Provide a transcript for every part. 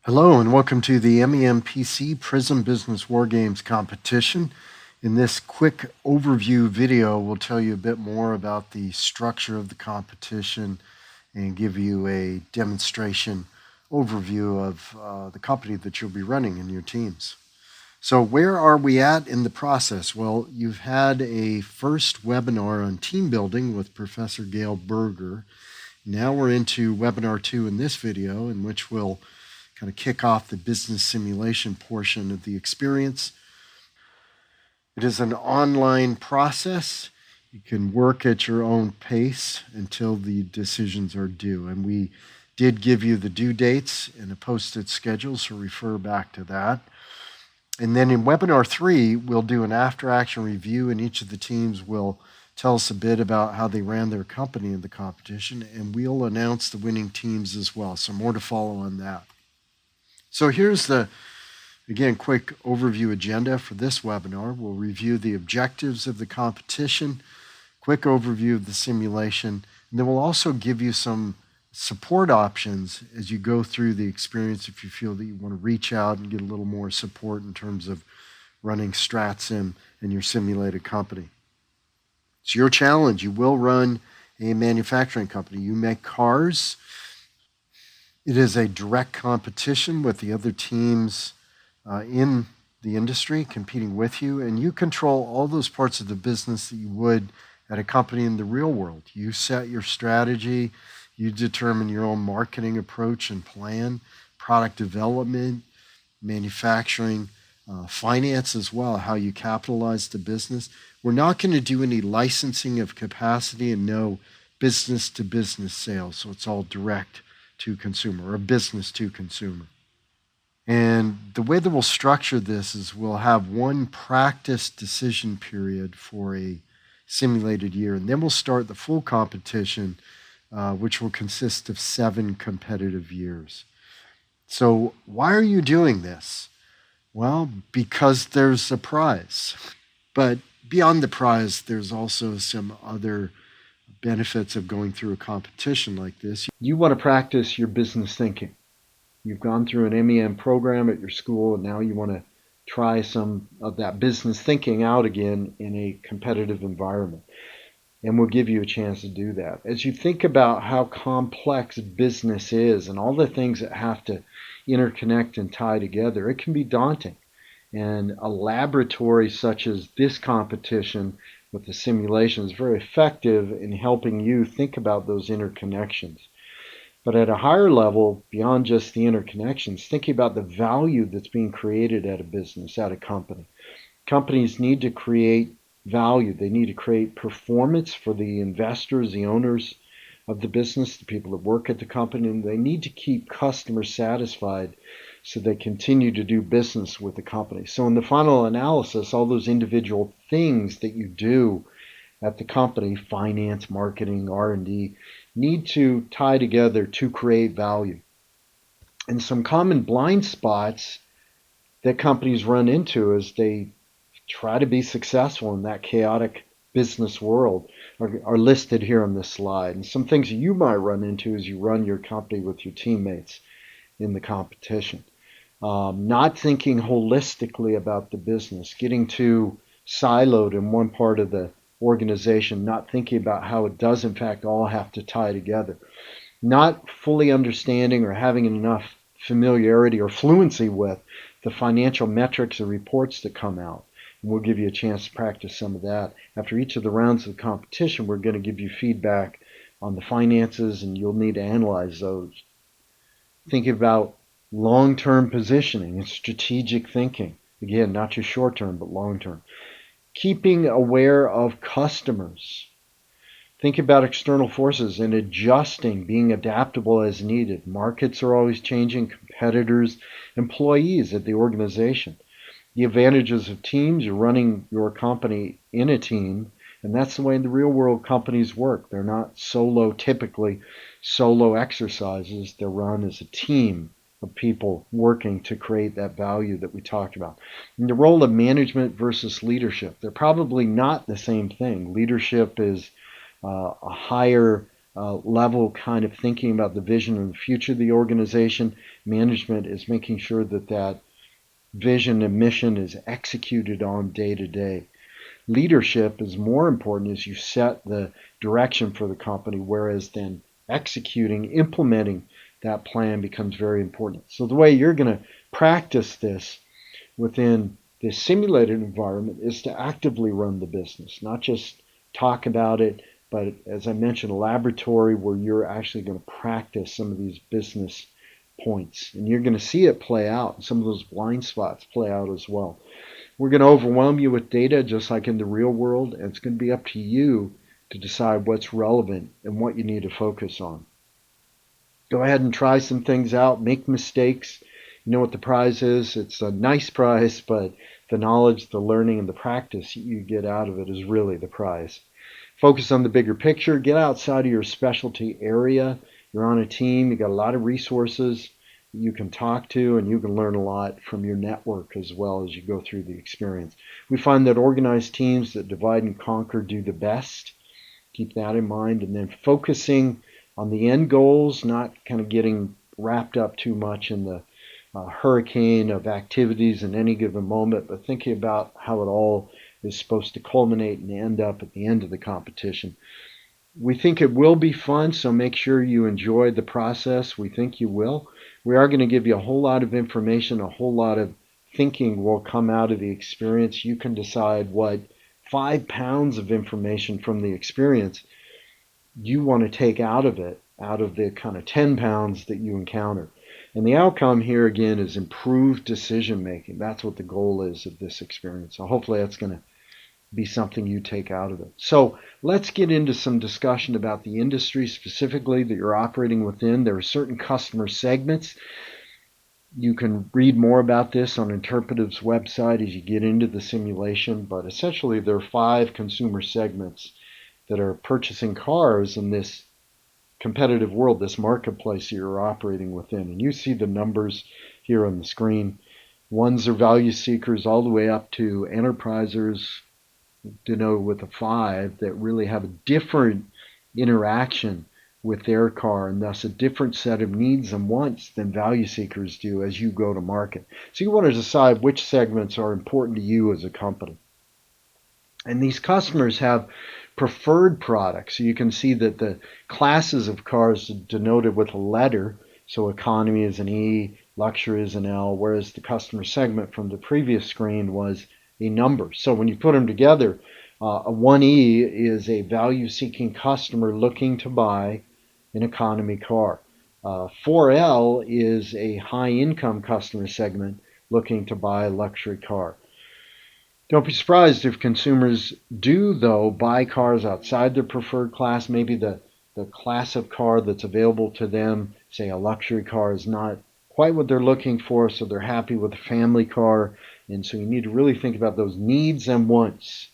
Hello and welcome to the MEMPC PriSim Business Wargames competition. In this quick overview video, we'll tell you a bit more about the structure of the competition and give you a demonstration overview of the company that you'll be running in your teams. So where are we at in the process? Well, you've had a first webinar on team building with Professor Gail Berger. Now we're into webinar 2 in this video, in which we'll kind of kick off the business simulation portion of the experience. It is an online process. You can work at your own pace until the decisions are due. And we did give you the due dates and a posted schedule, so refer back to that. And then in webinar 3, we'll do an after-action review, and each of the teams will tell us a bit about how they ran their company in the competition, and we'll announce the winning teams as well. So more to follow on that. So here's the, again, quick overview agenda for this webinar. We'll review the objectives of the competition, quick overview of the simulation, and then we'll also give you some support options as you go through the experience if you feel that you want to reach out and get a little more support in terms of running StratSim in your simulated company. It's your challenge. You will run a manufacturing company. You make cars. It is a direct competition with the other teams in the industry competing with you, and you control all those parts of the business that you would at a company in the real world. You set your strategy, you determine your own marketing approach and plan, product development, manufacturing, finance as well, how you capitalize the business. We're not going to do any licensing of capacity and no business-to-business sales, so it's all direct to consumer or business to consumer. And the way that we'll structure this is we'll have one practice decision period for a simulated year, and then we'll start the full competition, which will consist of 7 competitive years. So why are you doing this? Well, because there's a prize. But beyond the prize, there's also some other benefits of going through a competition like this. You want to practice your business thinking. You've gone through an MEM program at your school, and now you want to try some of that business thinking out again in a competitive environment. And we'll give you a chance to do that. As you think about how complex business is and all the things that have to interconnect and tie together, it can be daunting. And a laboratory such as this competition with the simulation is very effective in helping you think about those interconnections. But at a higher level, beyond just the interconnections, thinking about the value that's being created at a business, at a company. Companies need to create value. They need to create performance for the investors, the owners of the business, the people that work at the company, and they need to keep customers satisfied so they continue to do business with the company. So in the final analysis, all those individual things that you do at the company, finance, marketing, R&D, need to tie together to create value. And some common blind spots that companies run into as they try to be successful in that chaotic business world are listed here on this slide. And some things you might run into as you run your company with your teammates in the competition. Not thinking holistically about the business, getting too siloed in one part of the organization, not thinking about how it does in fact all have to tie together, not fully understanding or having enough familiarity or fluency with the financial metrics and reports that come out. And we'll give you a chance to practice some of that. After each of the rounds of the competition, we're going to give you feedback on the finances, and you'll need to analyze those. Thinking about long-term positioning and strategic thinking. Again, not just short-term, but long-term. Keeping aware of customers. Think about external forces and adjusting, being adaptable as needed. Markets are always changing, competitors, employees at the organization. The advantages of teams, you're running your company in a team, and that's the way the real world companies work. They're not typically solo exercises. They're run as a team of people working to create that value that we talked about. And the role of management versus leadership, they're probably not the same thing. Leadership is a higher level kind of thinking about the vision and the future of the organization. Management is making sure that that vision and mission is executed on day to day. Leadership is more important as you set the direction for the company, whereas then executing, implementing that plan becomes very important. So the way you're going to practice this within this simulated environment is to actively run the business, not just talk about it, but as I mentioned, a laboratory where you're actually going to practice some of these business points. And you're going to see it play out. Some of those blind spots play out as well. We're going to overwhelm you with data just like in the real world, and it's going to be up to you to decide what's relevant and what you need to focus on. Go ahead and try some things out, make mistakes. You know what the prize is? It's a nice prize, but the knowledge, the learning, and the practice you get out of it is really the prize. Focus on the bigger picture. Get outside of your specialty area. You're on a team. You got a lot of resources you can talk to, and you can learn a lot from your network as well as you go through the experience. We find that organized teams that divide and conquer do the best. Keep that in mind. And then focusing on the end goals, not kind of getting wrapped up too much in the hurricane of activities in any given moment, but thinking about how it all is supposed to culminate and end up at the end of the competition. We think it will be fun, so make sure you enjoy the process. We think you will. We are going to give you a whole lot of information, a whole lot of thinking will come out of the experience. You can decide what 5 pounds of information from the experience you want to take out of it, out of the kind of 10 pounds that you encounter. And the outcome here again is improved decision making. That's what the goal is of this experience. So hopefully that's going to be something you take out of it. So let's get into some discussion about the industry specifically that you're operating within. There are certain customer segments. You can read more about this on Interpretive's website as you get into the simulation, but essentially there are 5 consumer segments that are purchasing cars in this competitive world, this marketplace you're operating within. And you see the numbers here on the screen. Ones are value seekers all the way up to enterprisers, denoted with a 5, that really have a different interaction with their car and thus a different set of needs and wants than value seekers do as you go to market. So you want to decide which segments are important to you as a company. And these customers have preferred products. So you can see that the classes of cars are denoted with a letter. So economy is an E, luxury is an L, whereas the customer segment from the previous screen was a number. So when you put them together, a 1E is a value-seeking customer looking to buy an economy car. 4L is a high-income customer segment looking to buy a luxury car. Don't be surprised if consumers do, though, buy cars outside their preferred class. Maybe the class of car that's available to them, say a luxury car, is not quite what they're looking for, so they're happy with a family car. And so you need to really think about those needs and wants.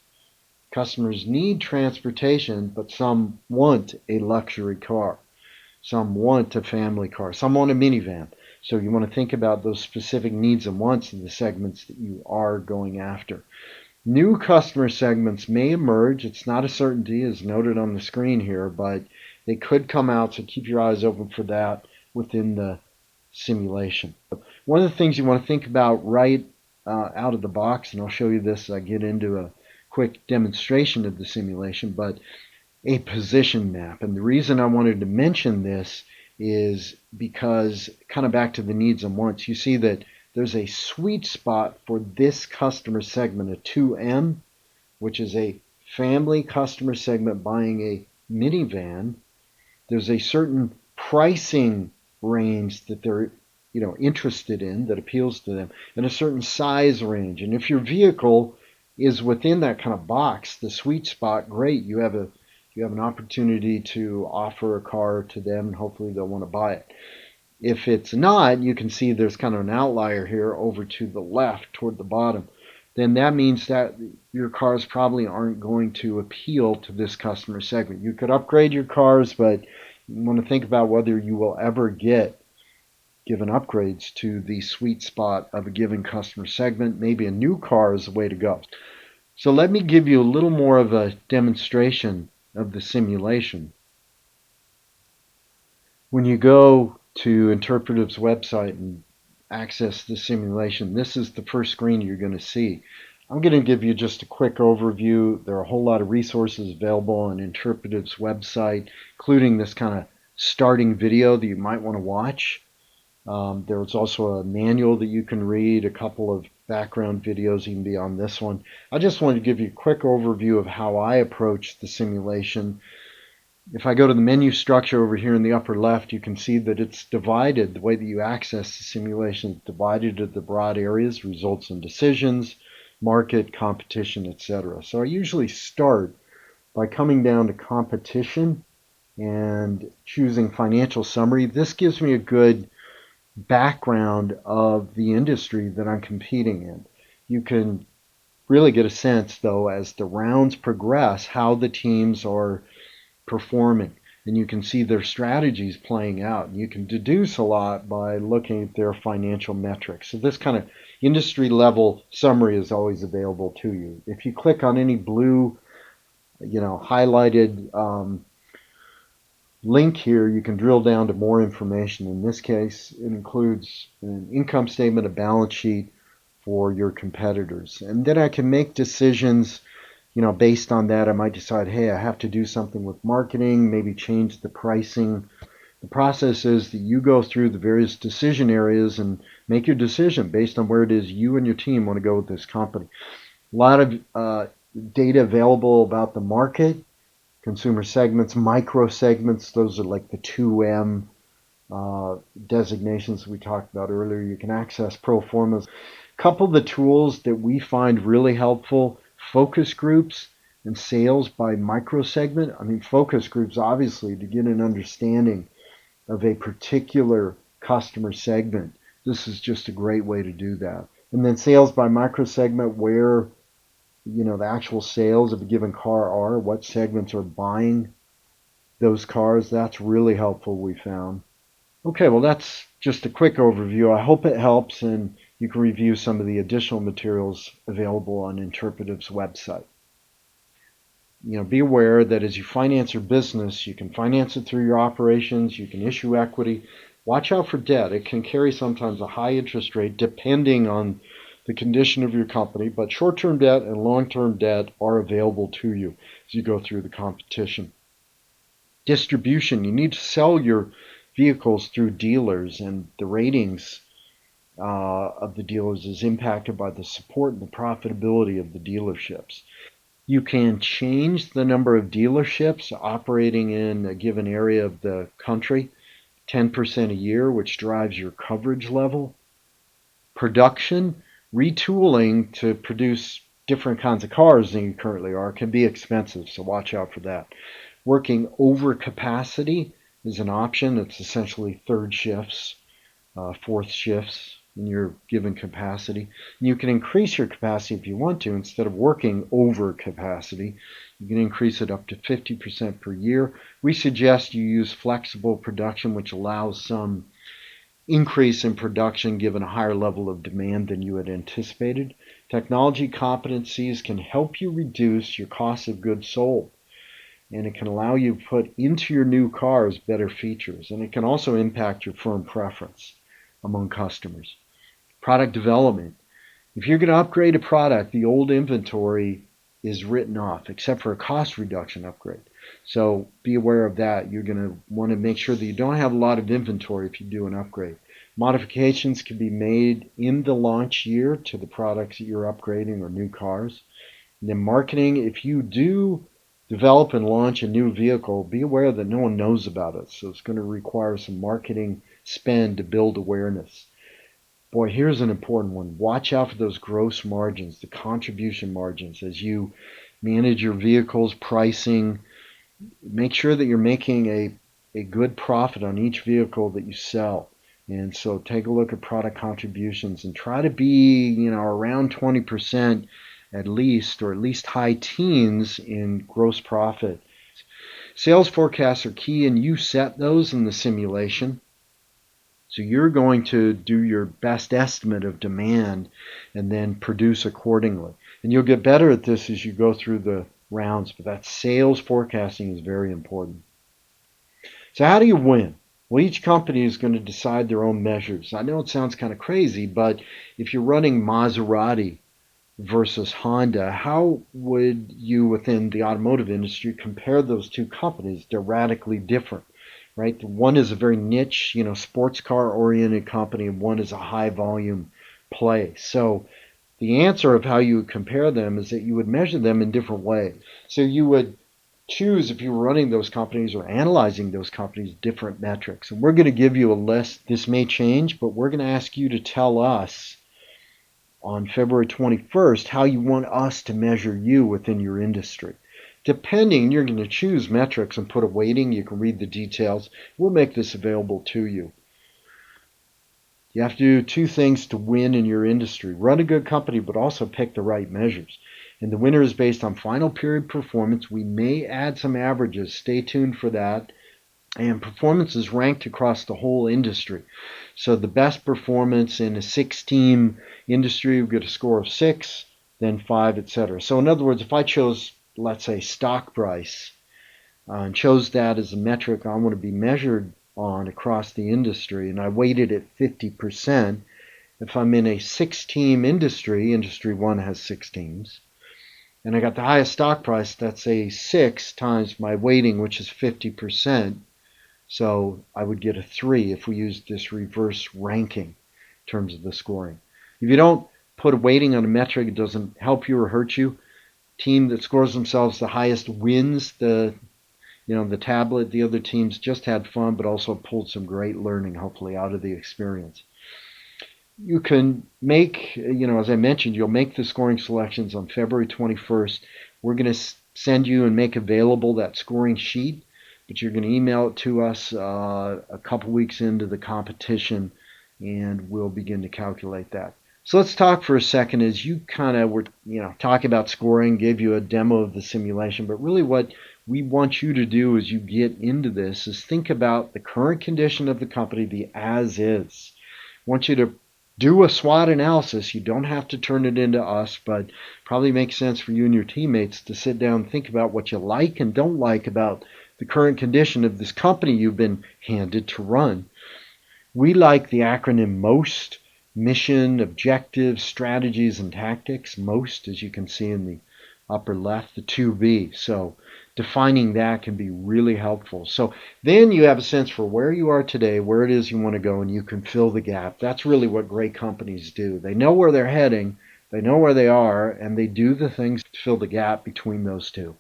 Customers need transportation, but some want a luxury car. Some want a family car. Some want a minivan. So you want to think about those specific needs and wants in the segments that you are going after. New customer segments may emerge. It's not a certainty, as noted on the screen here, but they could come out, so keep your eyes open for that within the simulation. One of the things you want to think about right out of the box, and I'll show you this as I get into a quick demonstration of the simulation, but a position map. And the reason I wanted to mention this is because, kind of back to the needs and wants, you see that there's a sweet spot for this customer segment, a 2M, which is a family customer segment buying a minivan. There's a certain pricing range that they're interested in that appeals to them, and a certain size range. And if your vehicle is within that kind of box, the sweet spot, great, you have an opportunity to offer a car to them, and hopefully they'll want to buy it. If it's not, you can see there's kind of an outlier here over to the left toward the bottom. Then that means that your cars probably aren't going to appeal to this customer segment. You could upgrade your cars, but you want to think about whether you will ever get given upgrades to the sweet spot of a given customer segment. Maybe a new car is the way to go. So let me give you a little more of a demonstration of the simulation. When you go to Interpretive's website and access the simulation, this is the first screen you're going to see. I'm going to give you just a quick overview. There are a whole lot of resources available on Interpretive's website, including this kind of starting video that you might want to watch. There's also a manual that you can read, a couple of background videos even beyond this one. I just wanted to give you a quick overview of how I approach the simulation. If I go to the menu structure over here in the upper left, you can see that it's divided. The way that you access the simulation is divided into the broad areas, results and decisions, market, competition, etc. So I usually start by coming down to competition and choosing financial summary. This gives me a good background of the industry that I'm competing in. You can really get a sense, though, as the rounds progress, how the teams are performing. And you can see their strategies playing out. You can deduce a lot by looking at their financial metrics. So this kind of industry level summary is always available to you. If you click on any blue, highlighted link here, you can drill down to more information. In this case, it includes an income statement, a balance sheet for your competitors. And then I can make decisions, based on that. I might decide, hey, I have to do something with marketing, maybe change the pricing. The process is that you go through the various decision areas and make your decision based on where it is you and your team want to go with this company. A lot of data available about the market, consumer segments, micro segments. Those are like the 2M designations we talked about earlier. You can access pro formas. A couple of the tools that we find really helpful: focus groups and sales by microsegment. I mean, focus groups, obviously, to get an understanding of a particular customer segment. This is just a great way to do that. And then sales by microsegment, where the actual sales of a given car are, what segments are buying those cars. That's really helpful, we found. Okay, well, that's just a quick overview. I hope it helps, and you can review some of the additional materials available on Interpretive's website. Be aware that as you finance your business, you can finance it through your operations, you can issue equity. Watch out for debt. It can carry sometimes a high interest rate depending on the condition of your company, but short-term debt and long-term debt are available to you as you go through the competition. Distribution: you need to sell your vehicles through dealers, and the ratings of the dealers is impacted by the support and the profitability of the dealerships. You can change the number of dealerships operating in a given area of the country, 10% a year, which drives your coverage level. Production: retooling to produce different kinds of cars than you currently are can be expensive, so watch out for that. Working over capacity is an option. It's essentially third shifts, fourth shifts in your given capacity. And you can increase your capacity if you want to. Instead of working over capacity, you can increase it up to 50% per year. We suggest you use flexible production, which allows some increase in production given a higher level of demand than you had anticipated. Technology competencies can help you reduce your cost of goods sold, and it can allow you to put into your new cars better features, and it can also impact your firm preference among customers. Product development: if you're going to upgrade a product, the old inventory is written off, except for a cost reduction upgrade. So be aware of that. You're going to want to make sure that you don't have a lot of inventory if you do an upgrade. Modifications can be made in the launch year to the products that you're upgrading or new cars. And then marketing: if you do develop and launch a new vehicle, be aware that no one knows about it. So it's going to require some marketing spend to build awareness. Boy, here's an important one. Watch out for those gross margins, the contribution margins, as you manage your vehicles, pricing. Make sure that you're making a good profit on each vehicle that you sell. And so take a look at product contributions and try to be, around 20% at least, or at least high teens in gross profit. Sales forecasts are key, and you set those in the simulation. So you're going to do your best estimate of demand and then produce accordingly. And you'll get better at this as you go through the rounds, but that sales forecasting is very important. So how do you win? Well, each company is going to decide their own measures. I know it sounds kind of crazy, but if you're running Maserati versus Honda, how would you within the automotive industry compare those two companies? They're radically different, right? One is a very niche, sports car oriented company, and one is a high volume play. So the answer of how you would compare them is that you would measure them in different ways. So you would choose, if you were running those companies or analyzing those companies, different metrics. And we're going to give you a list. This may change, but we're going to ask you to tell us on February 21st how you want us to measure you within your industry. Depending, you're going to choose metrics and put a weighting. You can read the details. We'll make this available to you. You have to do two things to win in your industry. Run a good company, but also pick the right measures. And the winner is based on final period performance. We may add some averages. Stay tuned for that. And performance is ranked across the whole industry. So the best performance in a 6-team industry will get a score of 6, then 5, etc. So in other words, if I chose, let's say, stock price, and chose that as a metric I want to be measured on across the industry, and I weighted it 50%, if I'm in a 6-team industry, industry 1 has 6 teams, and I got the highest stock price, that's a 6 times my weighting, which is 50%. So I would get a 3 if we used this reverse ranking in terms of the scoring. If you don't put a weighting on a metric, it doesn't help you or hurt you. Team that scores themselves the highest wins the tablet. The other teams just had fun, but also pulled some great learning, hopefully, out of the experience. You can make, as I mentioned, you'll make the scoring selections on February 21st. We're going to send you and make available that scoring sheet, but you're going to email it to us a couple weeks into the competition, and we'll begin to calculate that. So let's talk for a second as you kind of were, talking about scoring, gave you a demo of the simulation, but really what we want you to do as you get into this is think about the current condition of the company, the as is. I want you to do a SWOT analysis. You don't have to turn it into us, but probably makes sense for you and your teammates to sit down and think about what you like and don't like about the current condition of this company you've been handed to run. We like the acronym MOST, mission, objectives, strategies, and tactics. MOST, as you can see in the upper left, the 2B. So defining that can be really helpful. So then you have a sense for where you are today, where it is you want to go, and you can fill the gap. That's really what great companies do. They know where they're heading, they know where they are, and they do the things to fill the gap between those two.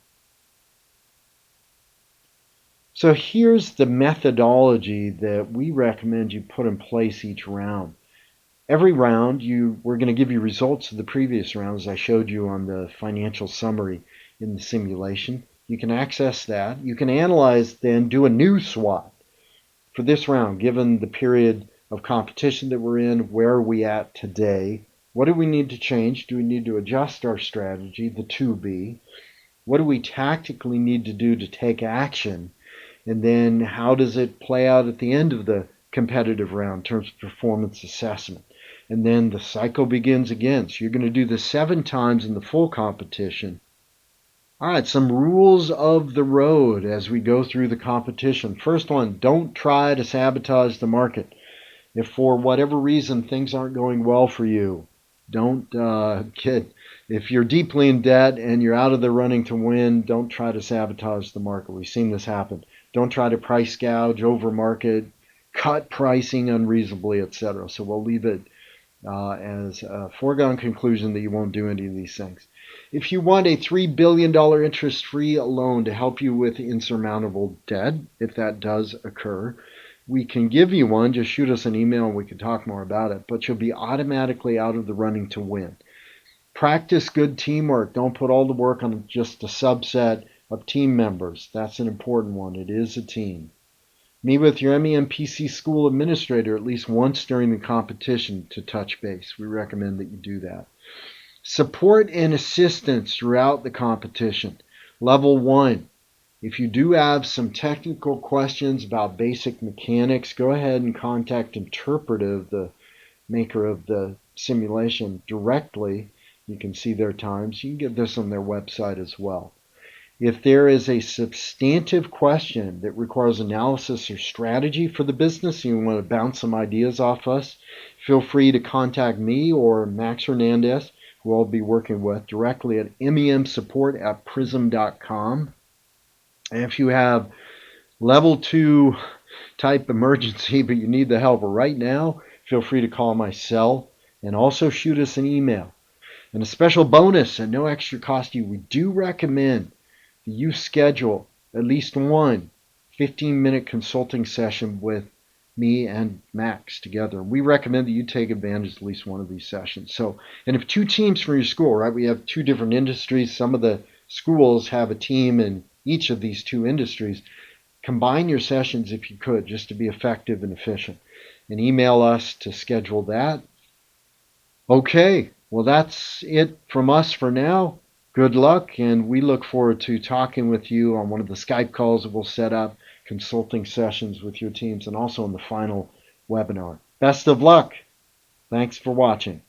So here's the methodology that we recommend you put in place each round. Every round, we're going to give you results of the previous round, as I showed you on the financial summary in the simulation. You can access that. You can analyze, then do a new SWOT for this round, given the period of competition that we're in. Where are we at today? What do we need to change? Do we need to adjust our strategy, the 2B? What do we tactically need to do to take action? And then how does it play out at the end of the competitive round in terms of performance assessment? And then the cycle begins again. So you're going to do this 7 times in the full competition. All right, some rules of the road as we go through the competition. First one, don't try to sabotage the market. If for whatever reason things aren't going well for you, don't kid. If you're deeply in debt and you're out of the running to win, don't try to sabotage the market. We've seen this happen. Don't try to price gouge, over market, cut pricing unreasonably, etc. So we'll leave it as a foregone conclusion that you won't do any of these things. If you want a $3 billion interest-free loan to help you with insurmountable debt, if that does occur, we can give you one. Just shoot us an email and we can talk more about it. But you'll be automatically out of the running to win. Practice good teamwork. Don't put all the work on just a subset of team members. That's an important one. It is a team. Meet with your MEMPC school administrator at least once during the competition to touch base. We recommend that you do that. Support and assistance throughout the competition. Level 1. If you do have some technical questions about basic mechanics, go ahead and contact Interpretive, the maker of the simulation, directly. You can see their times. You can get this on their website as well. If there is a substantive question that requires analysis or strategy for the business and you want to bounce some ideas off us, feel free to contact me or Max Hernandez, who I'll be working with, directly at memsupport@prism.com. And if you have level 2 type emergency, but you need the help right now, feel free to call my cell and also shoot us an email. And a special bonus at no extra cost to you, we do recommend that you schedule at least one 15-minute consulting session with me and Max together. We recommend that you take advantage of at least one of these sessions. So, and if 2 teams from your school, right? We have 2 different industries. Some of the schools have a team in each of these 2 industries. Combine your sessions if you could, just to be effective and efficient. And email us to schedule that. Okay, well, that's it from us for now. Good luck, and we look forward to talking with you on one of the Skype calls that we'll set up, consulting sessions with your teams, and also in the final webinar. Best of luck. Thanks for watching.